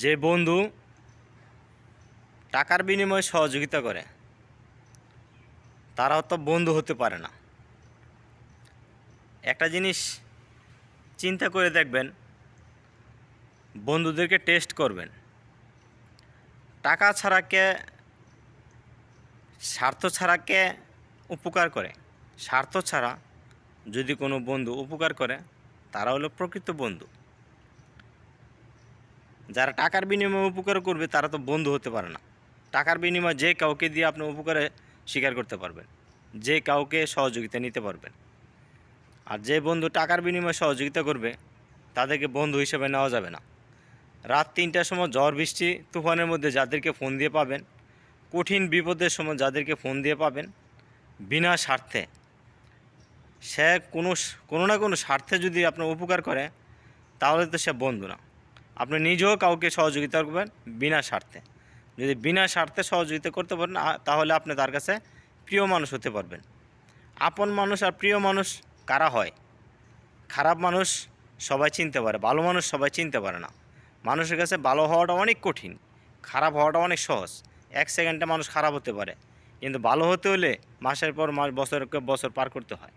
যে বন্ধু টাকার বিনিময়ে সহযোগিতা করে তারা তো বন্ধু হতে পারে না। একটা জিনিস চিন্তা করে দেখবেন, বন্ধুদেরকে টেস্ট করবেন। টাকা ছাড়া কে, স্বার্থ ছাড়া কে উপকার করে? স্বার্থ ছাড়া যদি কোনো বন্ধু উপকার করে তারা হলো প্রকৃত বন্ধু। যারা টাকার বিনিময়ে উপকার করবে তারা তো বন্ধু হতে পারে না। টাকার বিনিময়ে যে কাউকে দিয়ে আপনি উপকারে স্বীকার করতে পারবেন, যে কাউকে সহযোগিতা নিতে পারবেন। আর যে বন্ধু টাকার বিনিময়ে সহযোগিতা করবে তাদেরকে বন্ধু হিসেবে নেওয়া যাবে না। রাত ৩টার সময় ঝড় বৃষ্টি তুফানের মধ্যে যাদেরকে ফোন দিয়ে পাবেন, কঠিন বিপদের সময় যাদেরকে ফোন দিয়ে পাবেন, বিনা স্বার্থে, সে কোনো না কোনো স্বার্থে যদি আপনার উপকার করে তাহলে তো সে বন্ধু না। আপনি নিজেও কাউকে সহযোগিতা করবেন বিনা স্বার্থে। যদি বিনা স্বার্থে সহযোগিতা করতে পারেন তাহলে আপনি তার কাছে প্রিয় মানুষ হতে পারবেন। আপন মানুষ আর প্রিয় মানুষ কারা হয়? খারাপ মানুষ সবাই চিনতে পারে, ভালো মানুষ সবাই চিনতে পারে না। মানুষের কাছে ভালো হওয়াটা অনেক কঠিন, খারাপ হওয়াটা অনেক সহজ। 1 সেকেন্ডে মানুষ খারাপ হতে পারে, কিন্তু ভালো হতে হলে মাসের পর মাস, বছরের পর বছর পার করতে হয়।